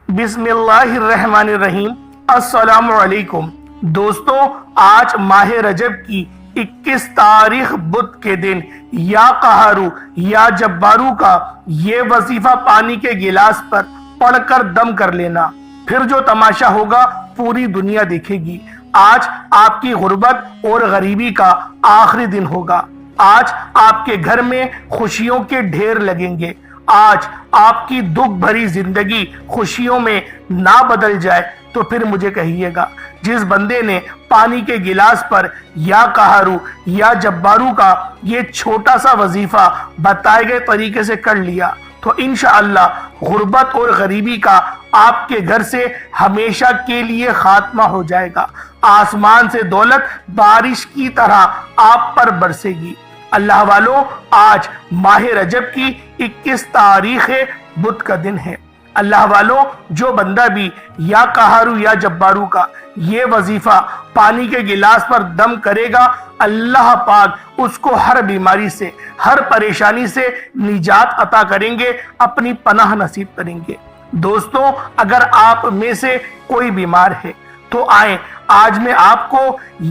बिस्मिल्लाहिर्रहमानिर्रहीम। अस्सलामु अलैकुम दोस्तों, आज माह रजब की 21 तारीख बुध के दिन या कहारू या जब्बारू का ये वजीफा पानी के गिलास पर पढ़कर दम कर लेना, फिर जो तमाशा होगा पूरी दुनिया देखेगी। आज आपकी गुर्बत और गरीबी का आखिरी दिन होगा। आज आपके घर में खुशियों के ढेर लगेंगे। आज आपकी दुख भरी जिंदगी खुशियों में ना बदल जाए तो फिर मुझे कहिएगा। जिस बंदे ने पानी के गिलास पर या कहारू या जब्बारू का ये छोटा सा वजीफा बताए गए तरीके से कर लिया तो इंशाअल्लाह गुर्बत और गरीबी का आपके घर से हमेशा के लिए खात्मा हो जाएगा। आसमान से दौलत बारिश की तरह आप पर बरसेगी। अल्लाह वालों, आज माह रजब की 21 तारीख बुध का दिन है। अल्लाह वालों, जो बंदा भी या कहारू या जब्बारू का ये वजीफा पानी के गिलास पर दम करेगा, अल्लाह पाक उसको हर बीमारी से, हर परेशानी से निजात अता करेंगे, अपनी पनाह नसीब करेंगे। दोस्तों, अगर आप में से कोई बीमार है तो आए, आज मैं आपको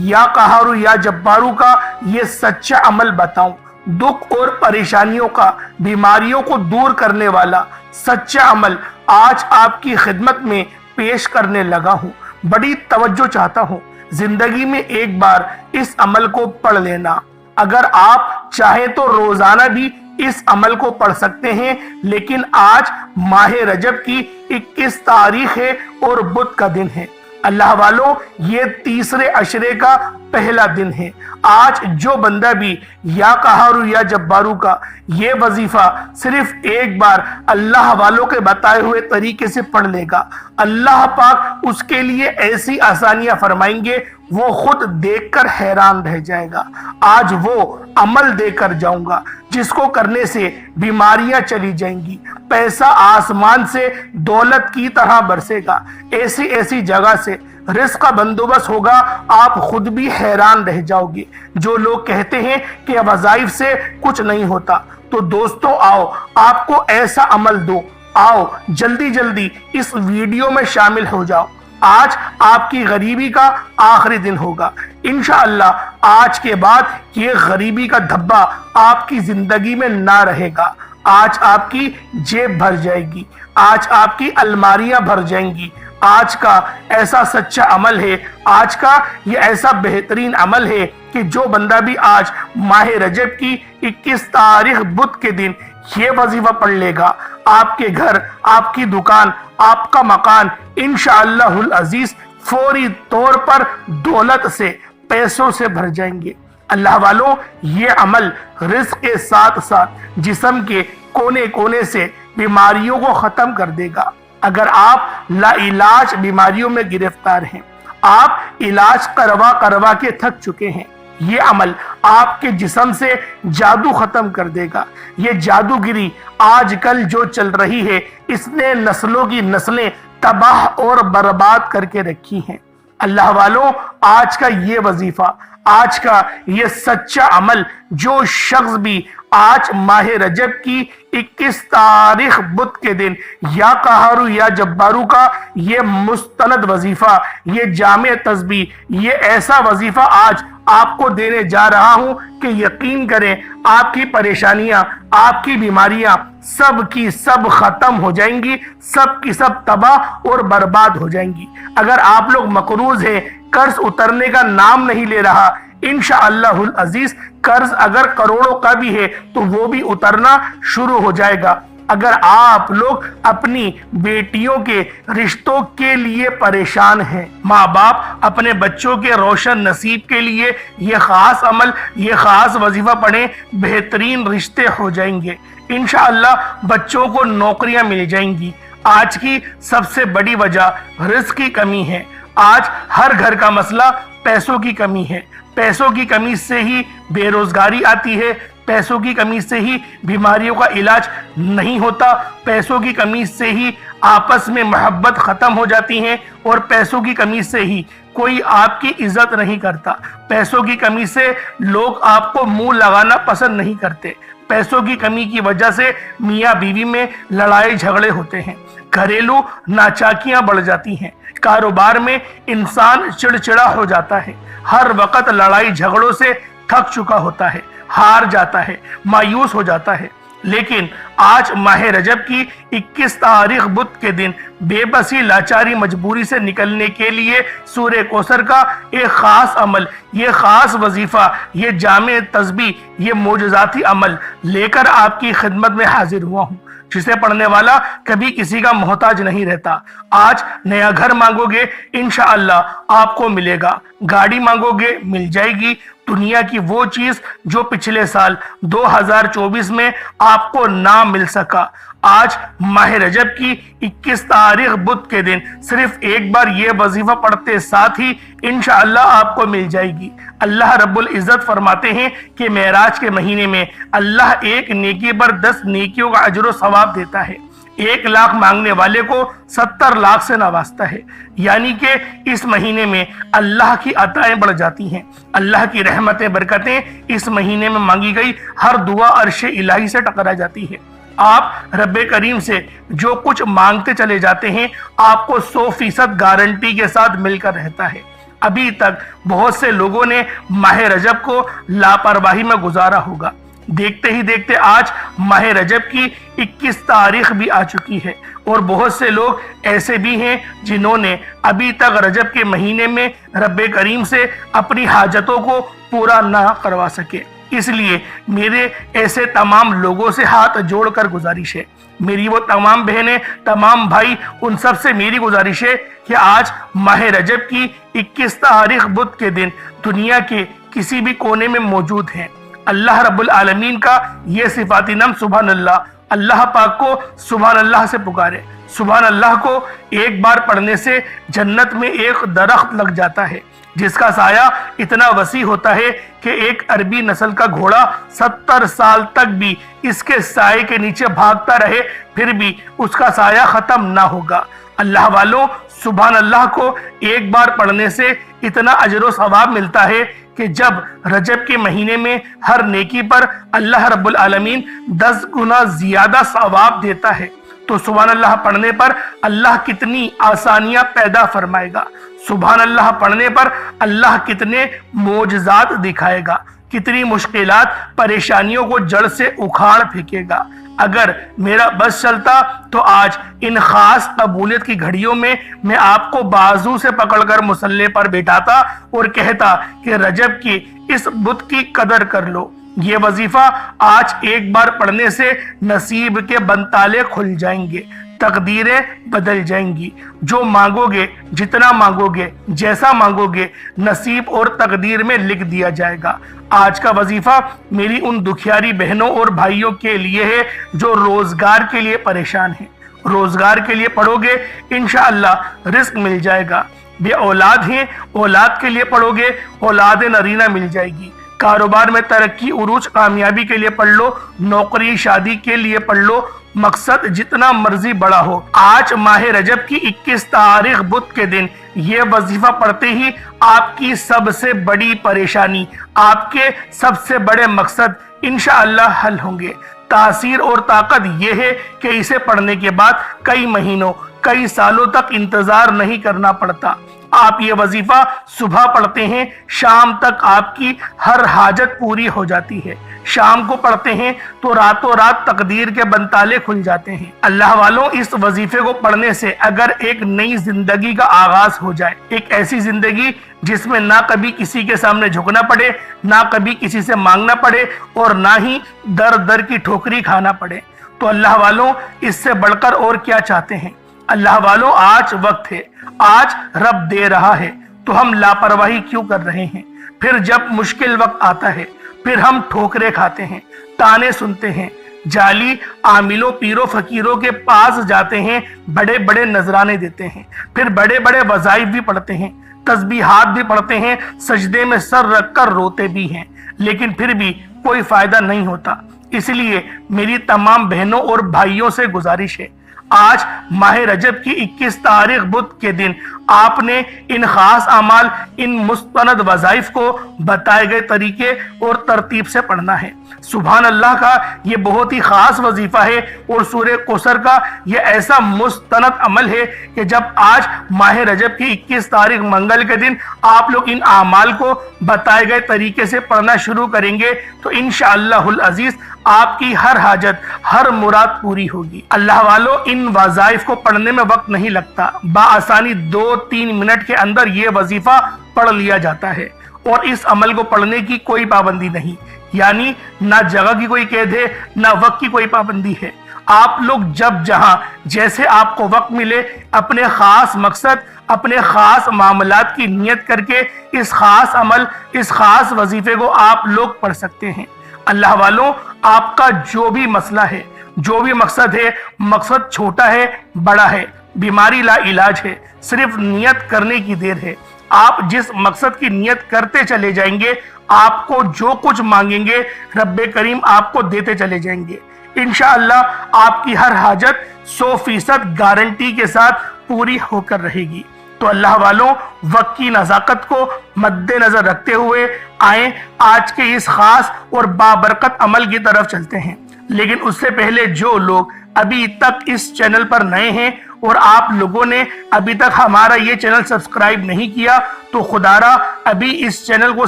या कहारू या जब्बारू का ये सच्चा अमल बताऊं। दुख और परेशानियों का, बीमारियों को दूर करने वाला सच्चा अमल आज आपकी खिदमत में पेश करने लगा हूं। बड़ी तवज्जो चाहता हूं, जिंदगी में एक बार इस अमल को पढ़ लेना। अगर आप चाहें तो रोजाना भी इस अमल को पढ़ सकते हैं, लेकिन आज माह रजब की 21 तारीख है और बुध का दिन है। अल्लाह वालों, ये तीसरे अशरे का पहला दिन है। आज जो बंदा भी या कहारू या जब्बारू का ये वजीफा सिर्फ एक बार अल्लाह वालों के बताए हुए तरीके से पढ़ लेगा, अल्लाह पाक उसके लिए ऐसी आसानियां फरमाएंगे वो खुद देखकर हैरान रह जाएगा। आज वो अमल देकर जाऊंगा जिसको करने से बीमारियां चली जाएंगी, पैसा आसमान से दौलत की तरह बरसेगा, ऐसी ऐसी जगह से रिस्क का बंदोबस्त होगा, आप खुद भी हैरान रह जाओगे। जो लोग कहते हैं कि वज़ाइफ से कुछ नहीं होता, तो दोस्तों आओ, आपको ऐसा अमल दो, आओ जल्दी जल्दी इस वीडियो में शामिल हो जाओ। आज आपकी गरीबी का आखिरी दिन होगा। इंशाअल्लाह आज के बाद ये गरीबी का धब्बा आपकी जिंदगी में ना रहेगा। आज आपकी जेब भर जाएगी, आज आपकी अलमारियां भर जाएंगी। आज का ऐसा सच्चा अमल है, आज का ये ऐसा बेहतरीन अमल है कि जो बंदा भी आज माह रजब की 21 तारीख बुध के दिन ये वजीफा पढ़ लेगा, आपके घर, आपकी दुकान, आपका मकान इंशाअल्लाहुल अजीज फौरी तौर पर दौलत से, पैसों से भर जाएंगे। अल्लाह वालों, ये अमल रिस्क के साथ साथ जिस्म के कोने कोने से बीमारियों को खत्म कर देगा। अगर आप लाइलाज बीमारियों में गिरफ्तार हैं, आप इलाज करवा करवा के थक चुके हैं, ये अमल आपके जिस्म से जादू खत्म कर देगा। ये जादूगिरी आजकल जो चल रही है, इसने नस्लों की नस्लें तबाह और बर्बाद करके रखी हैं। अल्लाह वालों, आज का ये वजीफा, आज का ये सच्चा अमल, जो शख्स भी आज माह रजब की 21 तारीख बुध के दिन या कहारू या जब्बारू का ये मुस्तनद वजीफा, ये जामे तस्बीह, ये ऐसा वजीफा आज आपको देने जा रहा हूं कि यकीन करें आपकी परेशानियां, आपकी बीमारियां सब की सब खत्म हो जाएंगी, सब की सब तबाह और बर्बाद हो जाएंगी। अगर आप लोग मकरूज हैं, कर्ज उतरने का नाम नहीं ले रहा, इंशाअल्लाहुल अजीज कर्ज अगर करोड़ों का भी है तो वो भी उतरना शुरू हो जाएगा। अगर आप लोग अपनी बेटियों के रिश्तों के लिए परेशान हैं, माँ बाप अपने बच्चों के रोशन नसीब के लिए ये खास अमल, ये खास वजीफा पढ़ें, बेहतरीन रिश्ते हो जाएंगे। इंशाअल्लाह बच्चों को नौकरियां मिल जाएंगी। आज की सबसे बड़ी वजह रिस्क की कमी है। आज हर घर का मसला पैसों की कमी है। पैसों की कमी से ही बेरोजगारी आती है, पैसों की कमी से ही बीमारियों का इलाज नहीं होता, पैसों की कमी से ही आपस में मोहब्बत खत्म हो जाती है, और पैसों की कमी से ही कोई आपकी इज्जत नहीं करता। पैसों की कमी से लोग आपको मुंह लगाना पसंद नहीं करते। पैसों की कमी की वजह से मियाँ बीवी में लड़ाई झगड़े होते हैं, घरेलू नाचाकियां बढ़ जाती हैं, कारोबार में इंसान चिड़चिड़ा हो जाता है, हर वक्त लड़ाई झगड़ों से थक चुका होता है, हार जाता है, मायूस हो जाता है। लेकिन आज माह रजब की 21 तारीख बुध के दिन बेबसी, लाचारी, मजबूरी से निकलने के लिए सूरह कौसर का एक खास अमल, ये खास वजीफा, ये जामे तस्बीह, ये मोजज़ाती अमल लेकर आपकी खिदमत में हाजिर हुआ हूँ, जिसे पढ़ने वाला कभी किसी का मोहताज नहीं रहता। आज नया घर मांगोगे इंशाअल्लाह आपको मिलेगा, गाड़ी मांगोगे मिल जाएगी, दुनिया की वो चीज जो पिछले साल 2024 में आपको ना मिल सका। आज माह रजब की 21 तारीख बुध के दिन सिर्फ एक बार ये वजीफा पढ़ते साथ ही इंशाअल्लाह आपको मिल जाएगी। अल्लाह रब्बुल इज्जत फरमाते हैं कि मेराज के महीने में अल्लाह एक नेकी पर 10 नेकियों का अजर सवाब देता है। 1 लाख मांगने वाले को 70 लाख से नवाजता है। यानी कि इस महीने में अल्लाह की अताएं बढ़ जाती हैं, अल्लाह की रहमतें, बरकतें इस महीने में मांगी गई हर दुआ अर्श इलाही से टकरा जाती है। आप रब्बे करीम से जो कुछ मांगते चले जाते हैं आपको 100% गारंटी के साथ मिलकर रहता है। अभी तक बहुत से लोगों ने माह रजब को लापरवाही में गुजारा होगा, देखते ही देखते आज माह रजब की 21 तारीख भी आ चुकी है और बहुत से लोग ऐसे भी हैं जिन्होंने अभी तक रजब के महीने में रब्बे करीम से अपनी हाजतों को पूरा ना करवा सके। इसलिए मेरे ऐसे तमाम लोगों से हाथ जोड़कर गुजारिश है, मेरी वो तमाम बहनें, तमाम भाई, उन सब से मेरी गुजारिश है कि आज माह रजब की 21 तारीख बुध के दिन दुनिया के किसी भी कोने में मौजूद हैं, अल्लाह रब्बुल आलमीन का ये सिफाती नाम सुभान अल्लाह, अल्लाह पाक को सुभान अल्लाह से पुकारे। सुभान अल्लाह को एक बार पढ़ने से जन्नत में एक दरख्त लग जाता है जिसका साया इतना वसी होता है कि एक अरबी नस्ल का घोड़ा 70 साल तक भी इसके साये के नीचे भागता रहे फिर भी उसका साया खत्म ना होगा। अल्लाह वालों, सुभान अल्लाह को एक बार पढ़ने से इतना अजर सवाब मिलता है कि जब रजब के महीने में हर नेकी पर अल्लाह रब्बुल आलमीन 10 गुना ज्यादा सवाब देता है, तो सुभान अल्लाह पढ़ने पर अल्लाह कितनी आसानियां पैदा फरमाएगा। सुभान अल्लाह पढ़ने पर अल्लाह कितने मोजज़ात दिखाएगा, कितनी मुश्किलात, परेशानियों को जड़ से उखाड़ फेंकेगा। अगर मेरा बस चलता तो आज इन खास कबूलियत की घड़ियों में मैं आपको बाजू से पकड़कर मुसल्ले पर बैठाता और कहता कि रजब की इस बुध की कदर कर लो। ये वजीफा आज एक बार पढ़ने से नसीब के बनताले खुल जाएंगे, तकदीरें बदल जाएंगी। जो मांगोगे, जितना मांगोगे, जैसा मांगोगे, नसीब और तकदीर में लिख दिया जाएगा। आज का वजीफा मेरी उन दुखियारी बहनों और भाइयों के लिए है जो रोजगार के लिए परेशान हैं। रोजगार के लिए पढ़ोगे इंशाअल्लाह रिस्क मिल जाएगा। बे औलाद हैं, औलाद के लिए पढ़ोगे औलाद नरीना मिल जाएगी। कारोबार में तरक्की, उरूज, कामयाबी के लिए पढ़ लो, नौकरी, शादी के लिए पढ़ लो, मकसद जितना मर्जी बड़ा हो। आज माह रजब की 21 तारीख बुध के दिन ये वजीफा पढ़ते ही आपकी सबसे बड़ी परेशानी, आपके सबसे बड़े मकसद इंशाअल्लाह हल होंगे। तासीर और ताकत यह है कि इसे पढ़ने के बाद कई महीनों, कई सालों तक इंतजार नहीं करना पड़ता। आप ये वजीफा सुबह पढ़ते हैं, शाम तक आपकी हर हाजत पूरी हो जाती है। शाम को पढ़ते हैं तो रातों रात तकदीर के बनताले खुल जाते हैं। अल्लाह वालों, इस वजीफे को पढ़ने से अगर एक नई जिंदगी का आगाज हो जाए, एक ऐसी जिंदगी जिसमें ना कभी किसी के सामने झुकना पड़े, ना कभी किसी से मांगना पड़े और ना ही दर दर की ठोकरी खाना पड़े, तो अल्लाह वालों इससे बढ़कर और क्या चाहते हैं। अल्लाह वालों, आज वक्त है, आज रब दे रहा है, तो हम लापरवाही क्यों कर रहे हैं। फिर जब मुश्किल वक्त आता है फिर हम ठोकरे खाते हैं, ताने सुनते हैं, जाली आमिलों, पीरों, फकीरों के पास जाते हैं, बड़े बड़े नजराने देते हैं, फिर बड़े बड़े वज़ाइफ भी पढ़ते हैं, तस्बीहात भी पढ़ते हैं, सजदे में सर रखकर रोते भी हैं, लेकिन फिर भी कोई फायदा नहीं होता। इसलिए मेरी तमाम बहनों और भाइयों से गुजारिश है, आज माह रजब की 21 तारीख बुध के दिन آپ نے ان خاص اعمال، ان مستند وظائف کو بتائے گئے طریقے اور ترتیب سے پڑھنا ہے۔ سبحان اللہ کا یہ بہت ہی خاص وظیفہ ہے، اور سورہ کوثر کا یہ ایسا مستند عمل ہے کہ جب آج ماہ رجب کی 21 تاریخ منگل کے دن آپ لوگ ان اعمال کو بتائے گئے طریقے سے پڑھنا شروع کریں گے تو انشاءاللہ العزیز آپ کی ہر حاجت، ہر مراد پوری ہوگی۔ اللہ والو، ان وظائف کو پڑھنے میں وقت نہیں لگتا، بآسانی 2-3 منٹ کے اندر یہ وظیفہ پڑھ لیا جاتا ہے، اور اس عمل کو پڑھنے کی کوئی پابندی نہیں، یعنی نہ جگہ کی کوئی قید ہے، نہ وقت کی کوئی پابندی ہے۔ آپ لوگ جب جہاں جیسے آپ کو وقت ملے، اپنے خاص مقصد، اپنے خاص معاملات کی نیت کر کے اس خاص عمل، اس خاص وظیفے کو آپ لوگ پڑھ سکتے ہیں۔ اللہ والوں، آپ کا جو بھی مسئلہ ہے، جو بھی مقصد ہے، مقصد چھوٹا ہے، بڑا ہے، بیماری لا علاج ہے، صرف نیت کرنے کی دیر ہے۔ آپ جس مقصد کی نیت کرتے چلے جائیں گے، آپ کو جو کچھ مانگیں گے رب کریم آپ کو دیتے چلے جائیں گے۔ انشاءاللہ آپ کی ہر حاجت 100% گارنٹی کے ساتھ پوری ہو کر رہے گی۔ تو اللہ والوں، وقت کی نزاکت کو مد نظر رکھتے ہوئے آئیں آج کے اس خاص اور بابرکت عمل کی طرف چلتے ہیں۔ لیکن اس سے پہلے جو لوگ ابھی تک اس چینل پر نئے ہیں اور آپ لوگوں نے ابھی تک ہمارا یہ چینل سبسکرائب نہیں کیا تو خدا را ابھی اس چینل کو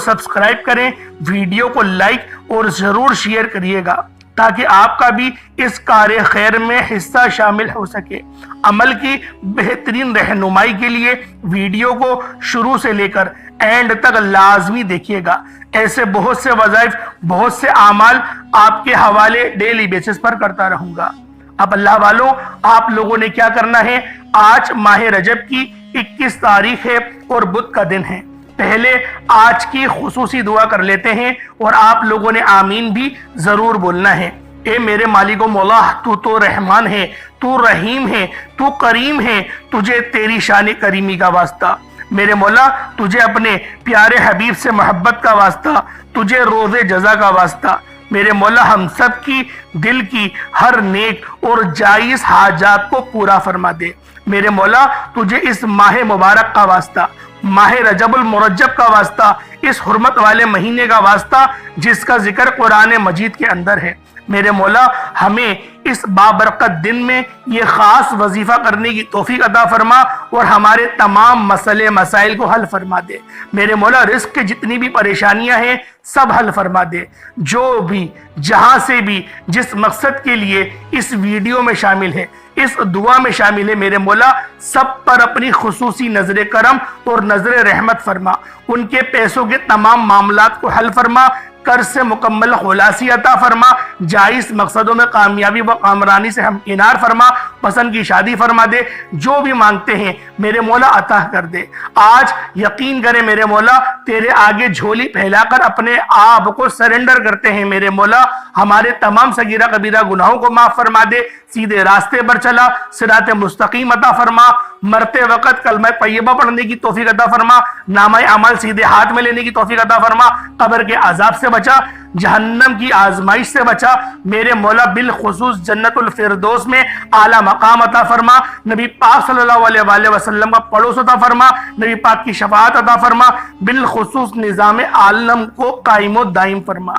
سبسکرائب کریں، ویڈیو کو لائک اور ضرور شیئر کریے گا تاکہ آپ کا بھی اس کار خیر میں حصہ شامل ہو سکے۔ عمل کی بہترین رہنمائی کے لیے ویڈیو کو شروع سے لے کر اینڈ تک لازمی دیکھیے گا۔ ایسے بہت سے وظائف، بہت سے اعمال آپ کے حوالے ڈیلی بیسس پر کرتا رہوں گا۔ اب اللہ والوں، آپ لوگوں نے کیا کرنا ہے؟ آج ماہ رجب کی 21 تاریخ ہے اور بدھ کا دن ہے۔ پہلے آج کی خصوصی دعا کر لیتے ہیں، اور آپ لوگوں نے آمین بھی ضرور بولنا ہے۔ اے میرے مالک و مولا، تو رحمان ہے، تو رحیم ہے، تو کریم ہے، تجھے تیری شان کریمی کا واسطہ۔ میرے مولا، تجھے اپنے پیارے حبیب سے محبت کا واسطہ، تجھے روز جزا کا واسطہ۔ میرے مولا، ہم سب کی دل کی ہر نیک اور جائز حاجات کو پورا فرما دے۔ میرے مولا، تجھے اس ماہ مبارک کا واسطہ، ماہ رجب المرجب کا واسطہ، اس حرمت والے مہینے کا واسطہ جس کا ذکر قرآن مجید کے اندر ہے۔ میرے مولا، ہمیں اس بابرکت دن میں یہ خاص وظیفہ کرنے کی توفیق عطا فرما اور ہمارے تمام مسئلے مسائل کو حل فرما دے۔ میرے مولا، رزق کے جتنی بھی پریشانیاں ہیں سب حل فرما دے۔ جو بھی جہاں سے بھی جس مقصد کے لیے اس ویڈیو میں شامل ہے، اس دعا میں شامل ہے، میرے مولا سب پر اپنی خصوصی نظر کرم اور نظر رحمت فرما۔ ان کے پیسوں کے تمام معاملات کو حل فرما، قرض سے مکمل خلاصی عطا فرما، جائز مقصدوں میں کامیابی و کامرانی سے ہمکنار فرما، پسند کی شادی فرما دے۔ جو بھی مانگتے ہیں میرے مولا عطا کر دے۔ آج یقین کرے میرے مولا، تیرے آگے جھولی پھیلا کر اپنے آپ کو سرنڈر کرتے ہیں میرے مولا۔ ہمارے تمام صغیرہ کبیرہ گناہوں کو معاف فرما دے، سیدھے راستے پر چلا، صراط مستقیم عطا فرما، مرتے وقت کلمہ طیبہ پڑھنے کی توفیق عطا فرما، نامہ اعمال سیدھے ہاتھ میں لینے کی توفیق عطا فرما، قبر کے عذاب سے بچا، جہنم کی آزمائش سے بچا، میرے مولا بالخصوص جنت الفردوس میں اعلیٰ مقام عطا فرما، نبی پاک صلی اللہ علیہ وآلہ وسلم کا پڑوس عطا فرما، نبی پاک کی شفاعت عطا فرما، بالخصوص نظام عالم کو قائم و دائم فرما۔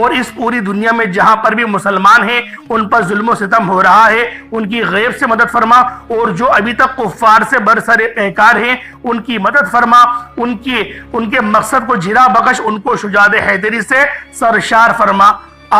اور اس پوری دنیا میں جہاں پر بھی مسلمان ہیں ان پر ظلم و ستم ہو رہا ہے، ان کی غیب سے مدد فرما، اور جو ابھی تک کفار سے برسر پیکار ہیں ان کی مدد فرما، ان کے مقصد کو جرا بخش، ان کو شجاعت حیدری سے سرشار فرما۔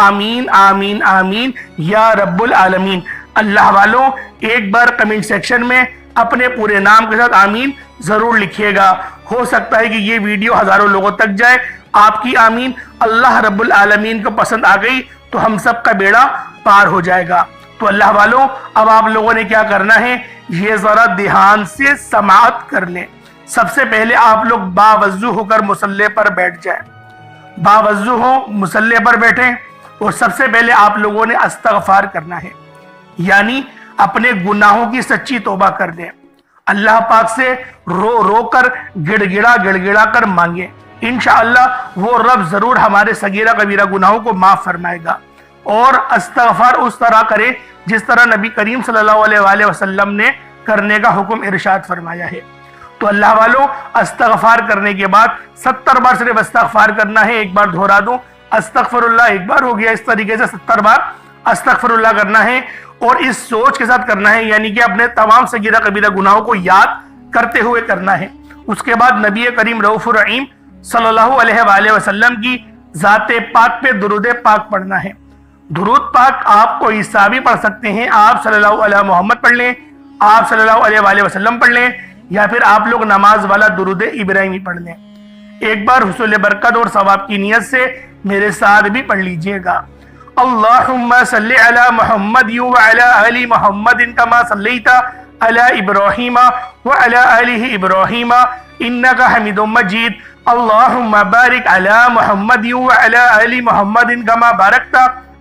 آمین آمین آمین یا رب العالمین۔ اللہ والوں، ایک بار کمنٹ سیکشن میں اپنے پورے نام کے ساتھ آمین ضرور لکھیے گا۔ ہو سکتا ہے کہ یہ ویڈیو ہزاروں لوگوں تک جائے۔ آپ کی آمین اللہ رب العالمین کو پسند آ گئی تو ہم سب کا بیڑا پار ہو جائے گا۔ تو اللہ والوں، اب آپ لوگوں نے کیا کرنا ہے، یہ ذرا دھیان سے سماعت کر لیں۔ سب سے پہلے آپ لوگ باوضو ہو کر مصلی پر بیٹھ جائیں، باوضو ہو مصلی پر بیٹھیں، اور سب سے پہلے آپ لوگوں نے استغفار کرنا ہے، یعنی اپنے گناہوں کی سچی توبہ کر لیں۔ اللہ پاک سے رو رو کر گڑ گڑا کر مانگیں، انشاءاللہ وہ رب ضرور ہمارے صغیرہ کبیرہ گناہوں کو معاف فرمائے گا۔ اور استغفار اس طرح کرے جس طرح نبی کریم صلی اللہ علیہ وآلہ وسلم نے کرنے کا حکم ارشاد فرمایا ہے۔ تو اللہ والوں استغفار کرنے کے بعد 70 بار صرف استغفار کرنا ہے. ایک بار دہرا دوں, استغفر اللہ ایک بار ہو گیا, اس طریقے سے 70 بار استغفر اللہ کرنا ہے اور اس سوچ کے ساتھ کرنا ہے, یعنی کہ اپنے تمام صغیرہ کبیرہ گناہوں کو یاد کرتے ہوئے کرنا ہے. اس کے بعد نبی کریم رؤوف الرحیم صلی اللہ علیہ وآلہ وسلم کی ذات پاک پہ درود پاک پڑھنا ہے. درود پاک آپ کو عیسیٰ بھی پڑھ سکتے ہیں, آپ صلی اللہ علیہ محمد پڑھ لیں, آپ صلی اللہ علیہ وآلہ وسلم پڑھ لیں, یا پھر آپ لوگ نماز والا درود ابراہیمی پڑھ لیں. ایک بار حصول برکت اور ثواب کی نیت سے میرے ساتھ بھی پڑھ لیجئے گا. اللہم صلی علی محمد وعلی آل محمد کما صلیت علی ابراہیم وعلی آل ابراہیم انکا حمید مجید. اللہم بارک علی محمد وعلی آل محمد کما بارکت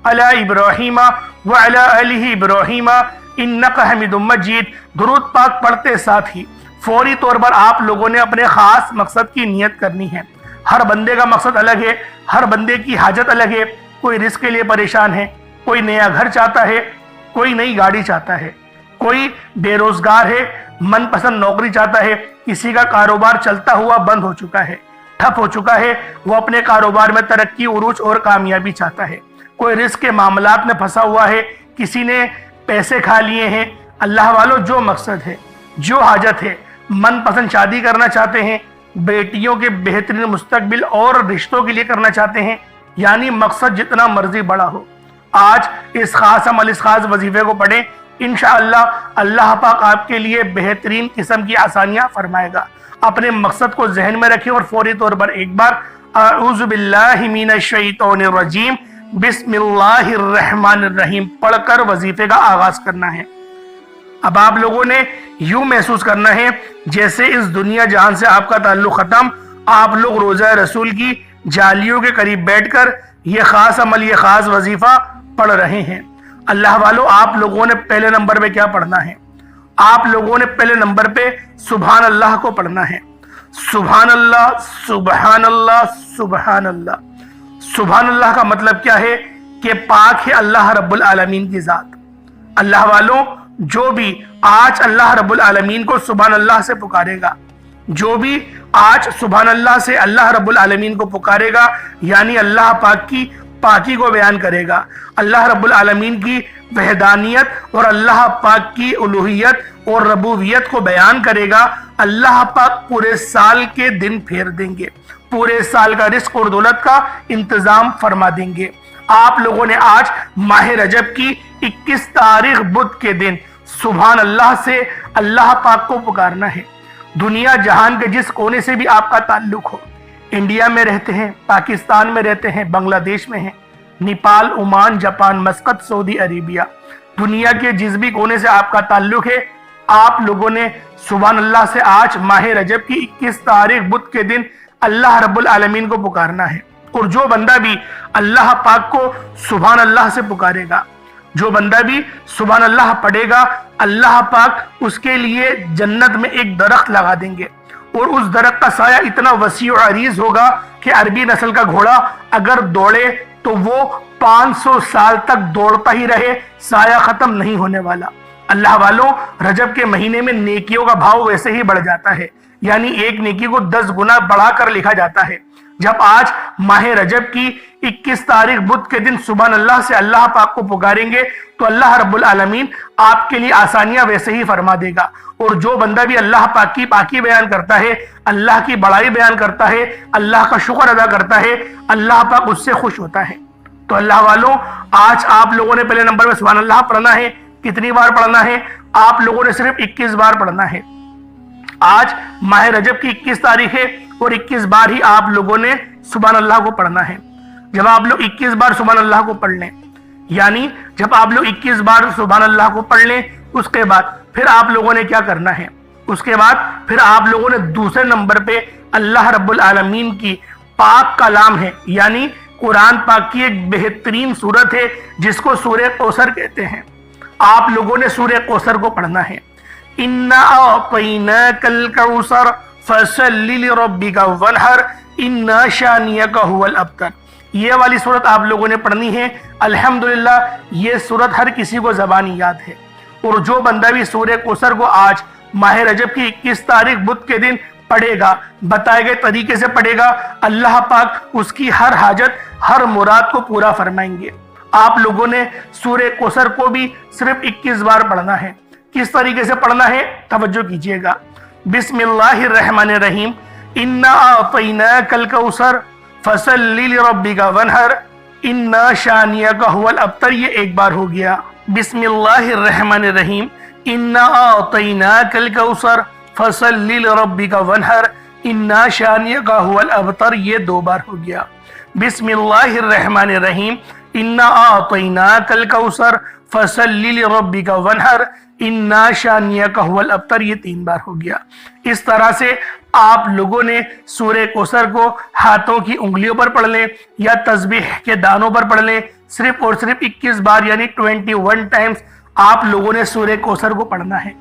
علی ابراہیم وعلی آل ابراہیم انکا حمید مجید. درود پاک پڑھتے ساتھ ہی فوری طور پر آپ لوگوں نے اپنے خاص مقصد کی نیت کرنی ہے. ہر بندے کا مقصد الگ ہے, ہر بندے کی حاجت الگ ہے. کوئی رزق کے لیے پریشان ہے, کوئی نیا گھر چاہتا ہے, کوئی نئی گاڑی چاہتا ہے, کوئی بے روزگار ہے, من پسند نوکری چاہتا ہے, کسی کا کاروبار چلتا ہوا بند ہو چکا ہے, ٹھپ ہو چکا ہے, وہ اپنے کاروبار میں ترقی, عروج اور کامیابی چاہتا ہے. کوئی رزق کے معاملات میں پھنسا ہوا ہے, کسی نے پیسے کھا لیے ہیں. اللہ والوں جو مقصد ہے, جو حاجت ہے, من پسند شادی کرنا چاہتے ہیں, بیٹیوں کے بہترین مستقبل اور رشتوں کے لیے کرنا چاہتے ہیں, یعنی مقصد جتنا مرضی بڑا ہو, آج اس خاص عمل, اس خاص وظیفے کو پڑھیں. انشاءاللہ اللہ پاک آپ کے لیے بہترین قسم کی آسانیاں فرمائے گا. اپنے مقصد کو ذہن میں رکھیں اور فوری طور پر ایک بار اعوذ باللہ من الشیطان الرجیم بسم اللہ الرحمن الرحیم پڑھ کر وظیفے کا آغاز کرنا ہے. اب آپ لوگوں نے یوں محسوس کرنا ہے جیسے اس دنیا جہان سے آپ کا تعلق ختم, آپ لوگ روزہ رسول کی جالیوں کے قریب بیٹھ کر یہ خاص عمل, یہ خاص وظیفہ پڑھ رہے ہیں. اللہ والوں آپ لوگوں نے پہلے نمبر پہ کیا پڑھنا ہے؟ آپ لوگوں نے پہلے نمبر پہ سبحان اللہ کو پڑھنا ہے. سبحان اللہ, سبحان اللہ, سبحان اللہ. سبحان اللہ کا مطلب کیا ہے کہ پاک ہے اللہ رب العالمین کی ذات. اللہ والوں جو بھی آج اللہ رب العالمین کو سبحان اللہ سے پکارے گا, جو بھی آج سبحان اللہ سے اللہ رب العالمین کو پکارے گا, یعنی اللہ پاک کی پاکی کو بیان کرے گا, اللہ رب العالمین کی وحدانیت اور اللہ پاک کی الوہیت اور ربوبیت کو بیان کرے گا, اللہ پاک پورے سال کے دن پھیر دیں گے, پورے سال کا رزق اور دولت کا انتظام فرما دیں گے. آپ لوگوں نے آج ماہ رجب کی 21 تاریخ بدھ کے دن سبحان اللہ سے اللہ پاک کو پکارنا ہے. دنیا جہان کے جس کونے سے بھی آپ کا تعلق ہو, انڈیا میں رہتے ہیں, پاکستان میں رہتے ہیں, بنگلہ دیش میں ہیں, نیپال, عمان, جاپان, مسقط, سعودی عربیہ, دنیا کے جس بھی کونے سے آپ کا تعلق ہے, آپ لوگوں نے سبحان اللہ سے آج ماہ رجب کی 21 تاریخ بدھ کے دن اللہ رب العالمین کو پکارنا ہے. اور جو بندہ بھی اللہ پاک کو سبحان اللہ سے پکارے گا, جو بندہ بھی سبحان اللہ پڑھے گا, اللہ پاک اس کے لیے جنت میں ایک درخت لگا دیں گے, اور اس درخت کا سایہ اتنا وسیع و عریض ہوگا کہ عربی نسل کا گھوڑا اگر دوڑے تو وہ 500 سال تک دوڑتا ہی رہے, سایہ ختم نہیں ہونے والا. اللہ والوں رجب کے مہینے میں نیکیوں کا بھاؤ ویسے ہی بڑھ جاتا ہے, یعنی ایک نیکی کو 10 گنا بڑھا کر لکھا جاتا ہے. جب آج ماہ رجب کی 21 تاریخ بدھ کے دن سبحان اللہ سے اللہ پاک کو پکاریں گے تو اللہ رب العالمین آپ کے لیے آسانیاں ویسے ہی فرما دے گا. اور جو بندہ بھی اللہ پاک کی پاکی بیان کرتا ہے, اللہ کی بڑائی بیان کرتا ہے, اللہ کا شکر ادا کرتا ہے, اللہ پاک اس سے خوش ہوتا ہے. تو اللہ والوں آج آپ لوگوں نے پہلے نمبر پہ سبحان اللہ پڑھنا ہے. کتنی بار پڑھنا ہے؟ آپ لوگوں نے صرف 21 بار پڑھنا ہے. آج ماہ رجب کی 21 تاریخ ہے اور 21 بار ہی آپ لوگوں نے سبحان اللہ کو پڑھنا ہے. جب آپ لوگ 21 بار سبحان اللہ کو پڑھ لیں, یعنی جب آپ لوگ 21 بار سبحان اللہ کو پڑھ لیں, اس کے بعد پھر آپ لوگوں نے کیا کرنا ہے؟ اس کے بعد پھر آپ لوگوں نے دوسرے نمبر پہ اللہ رب العالمین کی پاک کلام ہے, یعنی قرآن پاک کی ایک بہترین سورت ہے جس کو سورہ کوثر کہتے ہیں. آپ لوگوں نے سورہ کوثر کو پڑھنا ہے. اِنَّا أَعْطَيْنَاكَ الْكَوْثَرَ فَصَلِّ لِرَبِّكَ وَانْحَرْ إِنَّ شَانِئَكَ هُوَ الْأَبْتَرُ. یہ والی سورت آپ لوگوں نے پڑھنی ہے. الحمدللہ یہ سورت ہر کسی کو زبانی یاد ہے, اور جو بندہ بھی سورہ کوثر کو آج माह रजब की 21 तारीख बुध के दिन पढ़ेगा, बताए गए तरीके से पढ़ेगा, अल्लाह पाक उसकी हर हाजत, हर मुराद को पूरा फरमाएंगे। आप लोगों ने सूरह कौसर को भी सिर्फ 21 बार पढ़ना है। किस तरीके से पढ़ना है, तवज्जो कीजिएगा। बिस्मिल्लाहिर्रहमानिर्रहीम, इन्ना अतैनाकल कौसर फसल्लि लिरब्बिका वनहर, इन्ना शानियका हुवल अब्तर। ये एक बार हो गया। बिस्मिल्लाहिर्रहमानिर्रहीम, इन्ना अतैनाकल कौसर फसल्लि लिरब्बिका वनहर, इन्ना शानियका हुवल अब्तर। ये 2 बार हो गया। बिस्मिल्लाहिर्रहमानिर्रहीम, इन्ना अतैनाकल कौसर फसल्लि लिरब्बिका वनहर, इन्ना शानियका हुवल अब्तर। ये 3 बार हो गया। इस तरह से आप लोगों ने सूरह कौसर को हाथों की उंगलियों पर पढ़ लें या तस्बीह के दानों पर पढ़ लें। सिर्फ और सिर्फ 21 बार यानी 21 टाइम्स आप लोगों ने सूरह कौसर को पढ़ना है।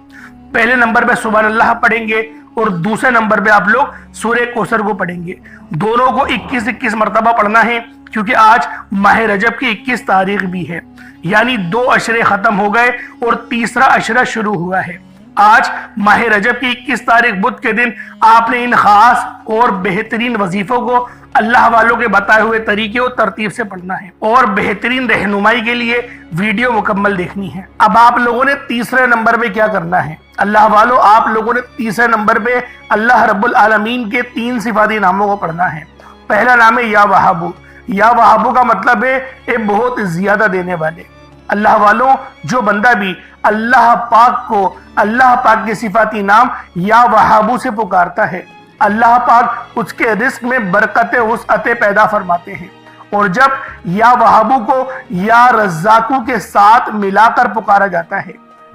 पहले नंबर पे सुभान अल्लाह पढ़ेंगे और दूसरे नंबर पे आप लोग सूरह कौसर को पढ़ेंगे। दोनों को 21-21 मरतबा पढ़ना है, क्योंकि आज माह रजब की 21 तारीख भी है, यानी 2 अशरे खत्म हो गए और तीसरा अशरा शुरू हुआ है। आज माह रजब की 21 तारीख बुध के दिन आपने इन खास और बेहतरीन वजीफों को अल्लाह वालों के बताए हुए तरीके और तरतीब से पढ़ना है, और बेहतरीन रहनुमाई के लिए वीडियो मुकम्मल देखनी है। अब आप लोगों ने तीसरे नंबर पे क्या करना है, अल्लाह वालों, आप लोगों ने तीसरे नंबर पे अल्लाह रब्बुल आलमीन के 3 सिफाती नामों को पढ़ना है। पहला नाम है या वहाबू। या वहाबू का मतलब है ये बहुत ज्यादा देने वाले। अल्लाह वालों, जो बंदा भी अल्लाह पाक को, अल्लाह पाक के सिफाती नाम या वहाबू से पुकारता है, अल्लाह पाक उसके रिस्क में बरकतें वुसअतें पैदा फरमाते हैं। और जब या वहाबू को या रज़्ज़ाकू के साथ मिलाकर पुकारा जाता है,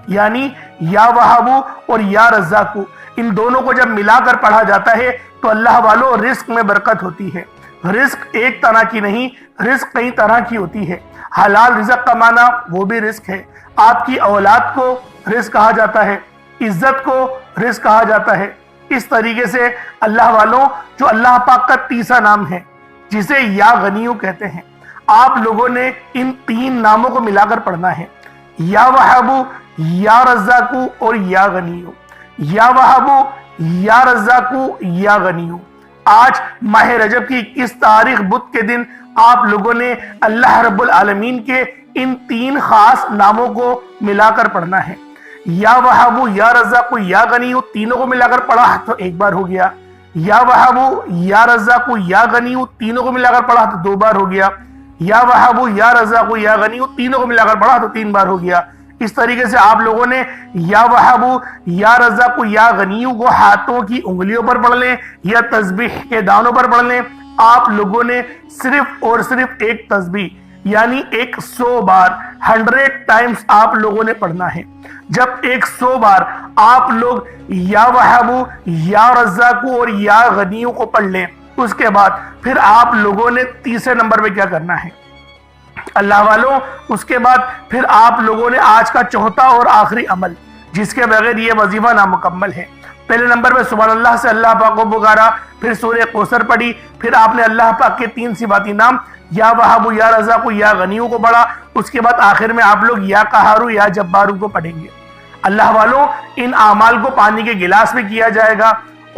यानी या वहाबू और या रज़्ज़ाकू, इन दोनों को जब मिलाकर पढ़ा जाता है तो अल्लाह वालों रिस्क में बरकत होती है। रिस्क एक तरह की नहीं, रिस्क कई तरह की होती है। हलाल रिज़्क कमाना वो भी रिस्क है। आपकी औलाद को रिस्क कहा जाता है, इज्जत को रिस्क कहा जाता है। इस तरीके से अल्लाह वालों, जो अल्लाह पाक का तीसरा नाम है जिसे या गनियू कहते हैं, आप लोगों ने इन 3 नामों को मिलाकर पढ़ना है। या वहाबू, या रज़्ज़ाकू और या गनियू। या वहाबू, या रज़्ज़ाकू, या गनियू। आज माह रजब की 21 तारीख बुध के दिन आप लोगों ने अल्लाह रब्बुल आलमीन के इन 3 खास नामों को मिलाकर पढ़ना है। या वहाबू, या रज़्ज़ाकू, या गनियू, तीनों को मिलाकर पढ़ा तो 1 बार हो गया। या वहाबू, या रज़्ज़ाकू, या गनियू, तीनों को मिलाकर पढ़ा तो 2 बार हो गया। या वहाबू, या रज़्ज़ाकू, या गनियू, तीनों को मिलाकर पढ़ा तो 3 बार हो गया। इस तरीके से आप लोगों ने या वहाबू, या रज़्ज़ाकू, या गनियू को हाथों की उंगलियों पर पढ़ लें या तस्बीह के दानों पर पढ़ लें। आप लोगों ने सिर्फ और सिर्फ एक तस्बीह यानी 100 बार 100 टाइम्स आप लोगों ने पढ़ना है। जब 100 बार आप लोग या वहाबू, या रज़्ज़ाकू और या गनियू को पढ़ लें, उसके बाद फिर आप लोगों ने तीसरे नंबर पे क्या करना है अल्लाह वालों, उसके बाद फिर आप लोगों ने आज का चौथा और आखिरी अमल, जिसके बगैर ये वजीफा नामुकम्मल है। पहले नंबर पे सुभान अल्लाह से अल्लाह पाक को पुकारा, फिर सूरह कौसर पढ़ी, फिर आपने अल्लाह पाक के 3 सिफाती नाम या वहाबू, या रज़्ज़ाकू, या गनियू को पढ़ा। उसके बाद आखिर में आप लोग या कहारू, या जब्बारू को पढ़ेंगे। अल्लाह वालों, इन आमाल को पानी के गिलास में किया जाएगा,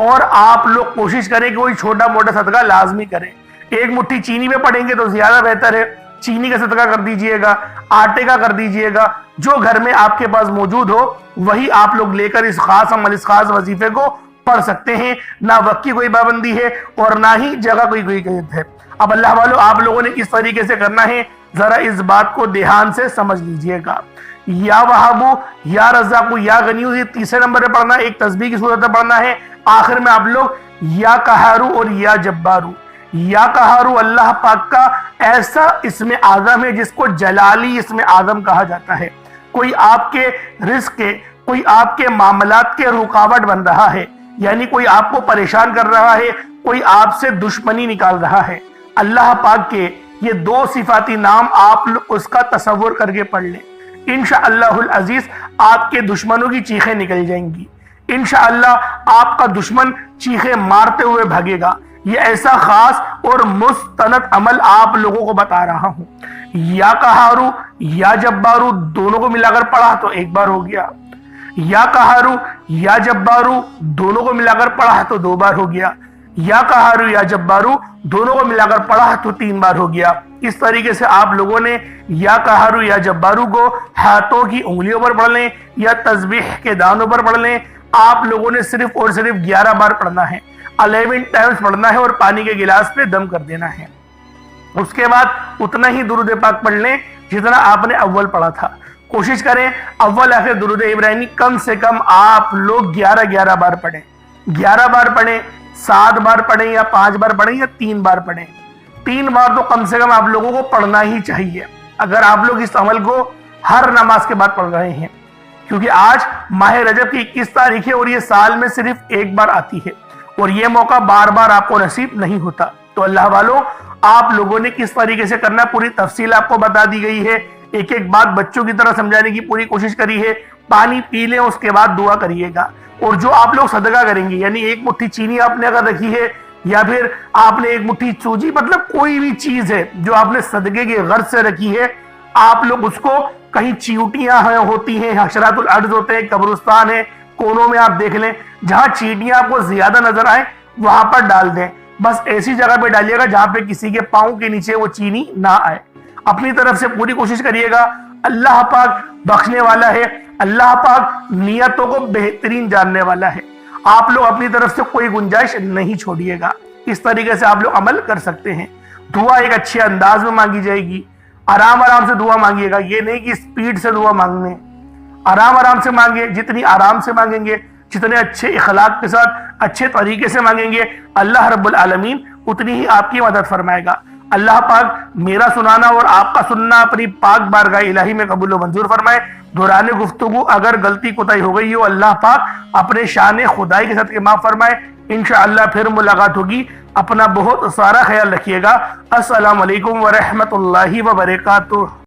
और आप लोग कोशिश करें कि कोई छोटा मोटा सदका लाजमी करें। 1 मुट्ठी चीनी में पढ़ेंगे तो ज्यादा बेहतर है, चीनी का सदका कर दीजिएगा, आटे का कर दीजिएगा। जो घर में आपके पास मौजूद हो वही आप लोग लेकर इस खास अमल, इस खास वजीफे को पढ़ सकते हैं। ना वक्त की कोई पाबंदी है और ना ही जगह कोई कैद है। अब अल्लाह वालों, आप लोगों ने किस तरीके से करना है जरा इस बात को ध्यान से समझ लीजिएगा। या वहाबू, या रज़्ज़ाकू, या गनियू, ये तीसरे नंबर पे पढ़ना है, एक तस्बीह की सूरत में पढ़ना है। आखिर में आप लोग या कहारू और या जब्बारू। या कहारू अल्लाह पाक का ऐसा इसमें आज़म है जिसको जलाली इसमें आज़म कहा जाता है। कोई आपके रिस्क के, कोई आपके मामलात के रुकावट बन रहा है, यानी कोई आपको परेशान कर रहा है, कोई आपसे दुश्मनी निकाल रहा है, अल्लाह पाक के ये 2 सिफाती नाम आप उसका तसव्वुर करके पढ़ लें। इंशाअल्लाहुल अजीज आपके दुश्मनों की चीखें निकल जाएंगी। इंशाअल्लाह आपका दुश्मन चीखें मारते हुए भागेगा। ये ऐसा खास और मुस्तनद अमल आप लोगों को बता रहा हूं। या कहारू, या जब्बारू, दोनों को मिलाकर पढ़ा तो 1 बार हो गया। یا قہارو یا جبارو دونوں کو ملا کر پڑھا تو 2 بار ہو گیا، یا قہارو یا جبارو دونوں کو ملا کر پڑھا تو 3 بار ہو گیا۔ اس طریقے سے آپ لوگوں نے یا قہارو یا جبارو کو ہاتھوں کی انگلیوں پر پڑھ لیں یا تسبیح کے دانوں پر پڑھ لیں۔ آپ لوگوں نے صرف اور صرف 11 بار پڑھنا ہے، 11 ٹائمز پڑھنا ہے اور پانی کے گلاس پہ دم کر دینا ہے۔ اس کے بعد اتنا ہی درود پاک پڑھ لیں جتنا آپ نے اول پڑھا تھا۔ کوشش کریں اول آخر درود ابراہیمی کم سے کم آپ لوگ 11 بار پڑھیں، 11 بار پڑھیں، 7 بار پڑھیں یا 5 بار پڑھیں یا 3 بار پڑھیں۔ 3 بار تو کم سے کم آپ لوگوں کو پڑھنا ہی چاہیے اگر آپ لوگ اس عمل کو ہر نماز کے بعد پڑھ رہے ہیں، کیونکہ آج ماہ رجب کی 21 تاریخ ہے اور یہ سال میں صرف ایک بار آتی ہے اور یہ موقع بار بار آپ کو نصیب نہیں ہوتا۔ تو اللہ والوں آپ لوگوں نے کس طریقے سے کرنا پوری تفصیل آپ کو بتا دی گئی ہے، ایک ایک بات بچوں کی طرح سمجھانے کی پوری کوشش کری ہے۔ پانی پی لیں اس کے بعد دعا کریے گا، اور جو آپ لوگ صدقہ کریں گے یعنی 1 مٹھی چینی آپ نے اگر رکھی ہے یا پھر آپ نے 1 مٹھی چوجی، مطلب کوئی بھی چیز ہے جو آپ نے صدقے کے غرض سے رکھی ہے، آپ لوگ اس کو کہیں چیوٹیاں ہوتی ہیں، حشرات الارض ہوتے ہیں، قبرستان ہے، کونوں میں آپ دیکھ لیں جہاں چیٹیاں آپ کو زیادہ نظر آئیں وہاں پر ڈال دیں۔ بس ایسی جگہ پہ ڈالیے گا جہاں پہ کسی کے پاؤں کے نیچے وہ چینی نہ آئے۔ اپنی طرف سے پوری کوشش کریے گا، اللہ پاک بخشنے والا ہے، اللہ پاک نیتوں کو بہترین جاننے والا ہے۔ آپ لوگ اپنی طرف سے کوئی گنجائش نہیں چھوڑیے گا، اس طریقے سے آپ لوگ عمل کر سکتے ہیں۔ دعا ایک اچھے انداز میں مانگی جائے گی، آرام سے دعا مانگیے گا، یہ نہیں کہ سپیڈ سے دعا مانگنے، آرام سے مانگے، جتنی آرام سے مانگیں گے، جتنے اچھے اخلاق کے ساتھ اچھے طریقے سے مانگیں گے، اللہ رب العالمین اتنی ہی آپ کی مدد فرمائے گا۔ اللہ پاک میرا سنانا اور آپ کا سننا اپنی پاک بارگاہ الہی میں قبول و منظور فرمائے۔ دوران گفتگو اگر غلطی کوتاہی ہو گئی ہو اللہ پاک اپنے شان خدائی کے ساتھ معاف فرمائے۔ انشاءاللہ پھر ملاقات ہوگی، اپنا بہت سارا خیال رکھیے گا۔ السلام علیکم ورحمۃ اللہ وبرکاتہ۔